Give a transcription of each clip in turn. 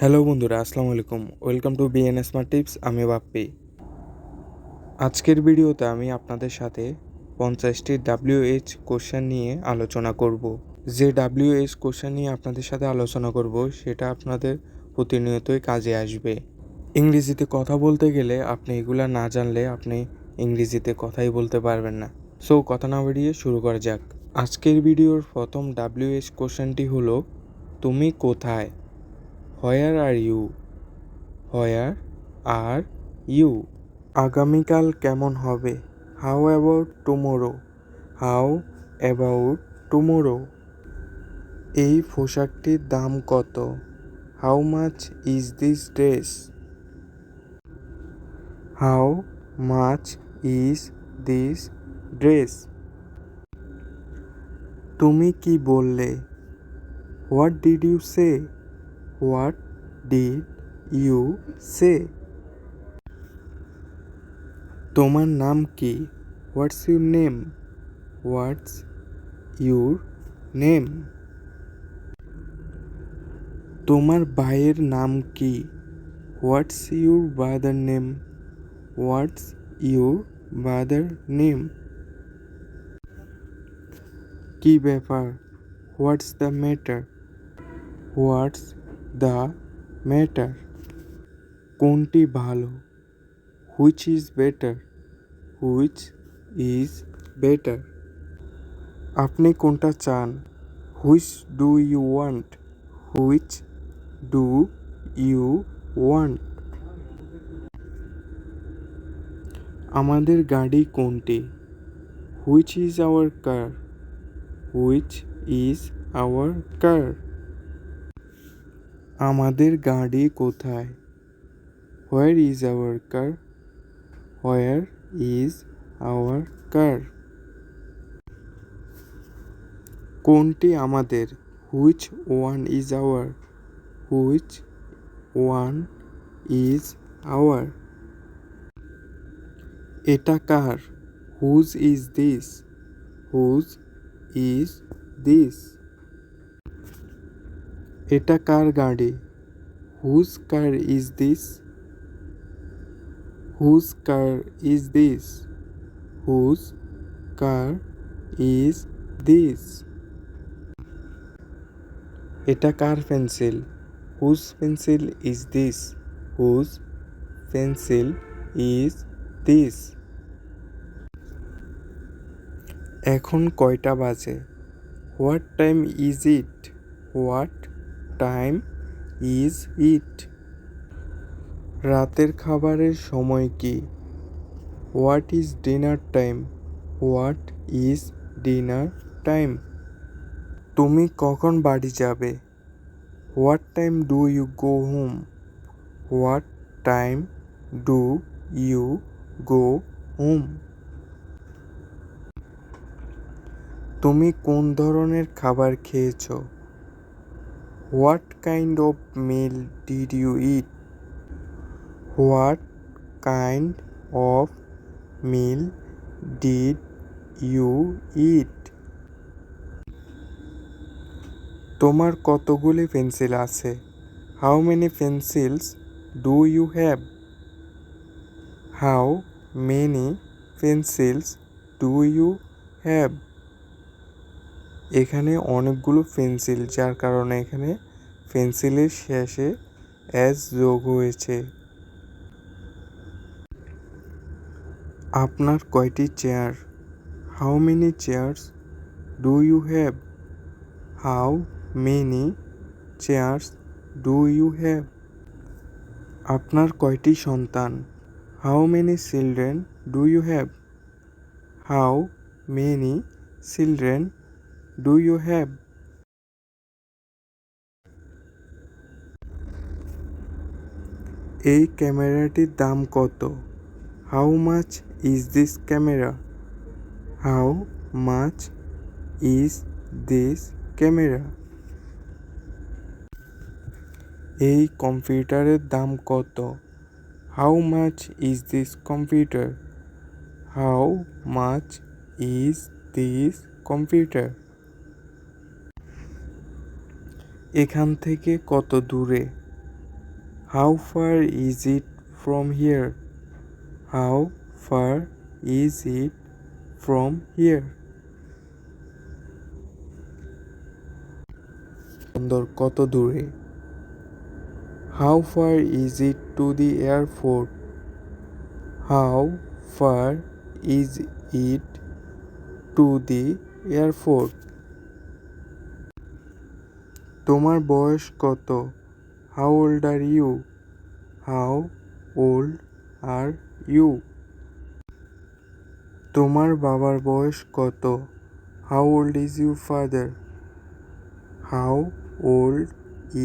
Hello বন্ধুরা, আসসালামু আলাইকুম। Welcome to BN smart tips. আমি বাপ্পি। আজকের ভিডিওতে আমি আপনাদের সাথে 50টি WH কোশ্চেন নিয়ে আলোচনা করব। যে WH কোশ্চেন নিয়ে আপনাদের সাথে আলোচনা করব সেটা আপনাদের প্রতিনিয়তই কাজে আসবে। ইংরেজিতে কথা বলতে গেলে আপনি এগুলা না জানলে আপনি ইংরেজিতে কথাই বলতে পারবেন না। সো কথা না বাড়িয়ে শুরু করা যাক। আজকের ভিডিওর প্রথম WH কোশ্চেনটি হলো, তুমি কোথায়? Where are you? Where are you? আগামীকাল কেমন হবে? How about tomorrow? How about tomorrow? এই পোশাকটির দাম কত? How much is this dress? How much is this dress? তুমি কি বললে? What did you say? What did you say? তোমার নাম কি? What's your name? What's your name? তোমার ভাইয়ের নাম কি? What's your brother name? What's your brother name? কি ব্যাপার? What's the matter? What's the matter? কোনটি ভালো? Which is better? Which is better? আপনি কোনটা চান? Which do you want? Which do you want? আমাদের গাড়ি কোনটি? Which is our car? Which is our car? আমাদের গাড়ি কোথায়? Where is our car? Where is our car? কোনটি আমাদের? Which one is our? Which one is our? এটা কার? Whose is this? Whose is this? এটা কার গাড়ি? Whose car is this? Whose car is this? Whose car is this? এটা কার pencil? Whose pencil is this? Whose pencil is this? এখন কয়টা বাজে? What time is it? What time is it? রাতের খাবারের সময় কি? What is dinner time? What is dinner time? তুমি কখন বাড়ি যাবে? What time do you go home? What time do you go home? তুমি কোন ধরনের খাবার খেয়েছো? What kind of meal did you eat? What kind of meal did you eat? তোমার কতগুলি পেন্সিল আছে? How many pencils do you have? How many pencils do you have? এখানে অনেকগুলো পেন্সিল, যার কারণে এখানে পেন্সিলের শেষে এস যোগ হয়েছে। আপনার কয়টি chair? How many chairs do you have? How many chairs do you have? আপনার কয়টি সন্তান? How many children do you have? How many children do you have? এই ক্যামেরাটির দাম কত? How much is this camera? How much is this camera? এই কম্পিউটারের দাম কত? How much is this computer? How much is this computer? এখান থেকে কত দূরে? How far is it from here? How far is it from here? বন্দর কত দূরে? How far is it to the airport? How far is it to the airport? তোমার বয়স কত? How old are you? How old are you? তোমার বাবার বয়স কত? How old is your father? How old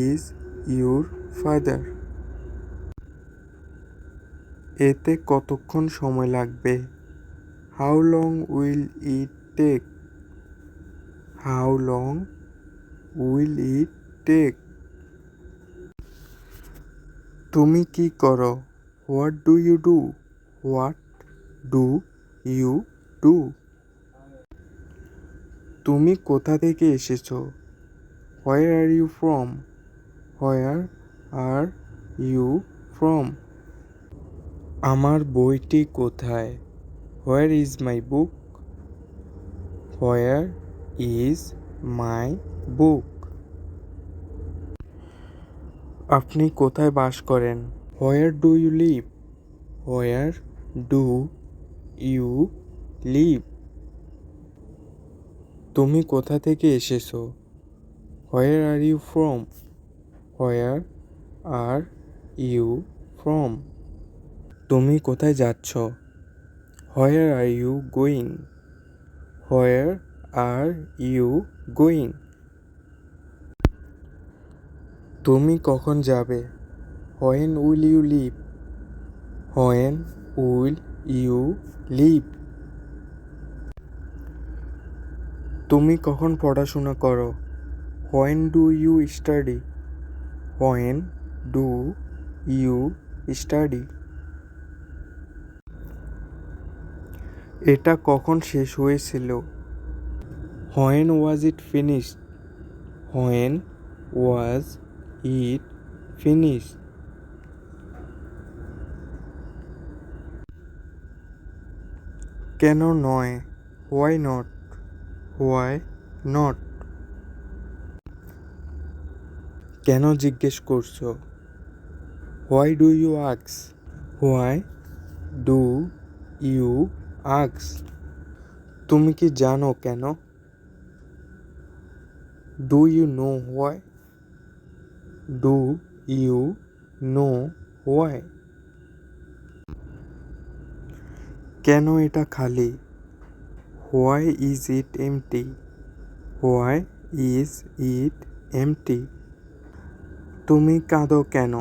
is your father? এতে কতক্ষণ সময় লাগবে? How long will it take? How long will it take? তুমি কি করো? What do you do? What do you do? তুমি কোথা থেকে এসেছো? Where are you from? Where are you from? আমার বইটি কোথায়? Where is my book? Where is my book? আপনি কোথায় বাস করেন? Where do you live? Where do you live? তুমি কোথা থেকে এসেছো? Where are you from? Where are you from? তুমি কোথায় যাচ্ছ? Where are you going? Where are you going? তুমি কখন যাবে? When will you leave? When will you leave? তুমি কখন পড়াশোনা করো? When do you study? When do you study? এটা কখন শেষ হয়েছিল? When was it finished? When was it finished? কেন নয়? Why not? Why not? কেন জিজ্ঞেস করছো? Why do you ask? Why do you ask? তুমি কি জানো কেন? Do you know why? Do you know why? কেন এটা খালি? Why is it empty? Why is it empty? তুমি কাঁদো কেন?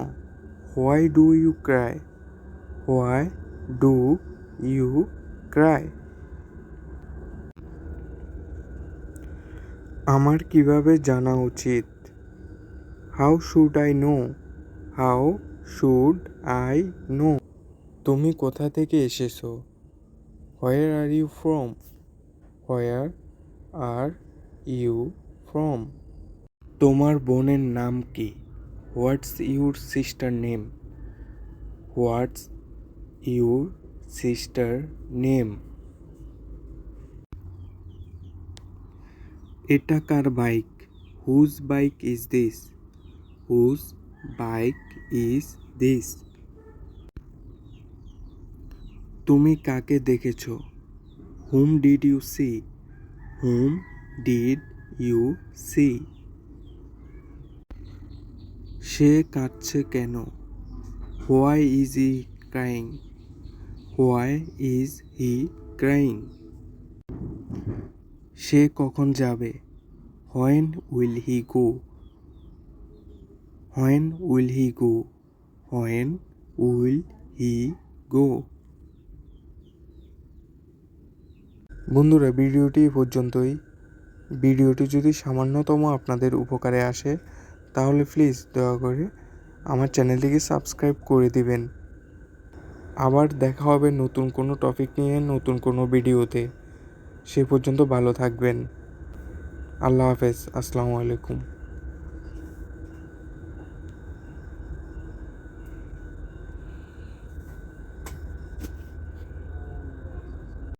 Why do you cry? Why do you cry? আমার কিভাবে জানা উচিত? How should I know? How should I know? তুমি কোথা থেকে এসেছো? Where are you from? Where are you from? তোমার বোনের নাম কি? What's your sister name? What's your sister name? এটা কার bike? Whose bike is this? Whose bike is this? তুমি কাকে দেখেছো? Whom did you see? Whom did you see? সে কাঁদছে কেন? Why is he crying? Why is he crying? সে কখন যাবে? When will he go? When will he go? When will he go? বন্ধুরা, ভিডিওটি এই পর্যন্তই। ভিডিওটি যদি সামান্যতম আপনাদের উপকারে আসে তাহলে প্লিজ দয়া করে আমার চ্যানেলটিকে সাবস্ক্রাইব করে দিবেন। আবার দেখা হবে নতুন কোনো টপিক নিয়ে নতুন কোনো ভিডিওতে। সে পর্যন্ত ভালো থাকবেন। আল্লাহ হাফেজ। আসসালামু আলাইকুম।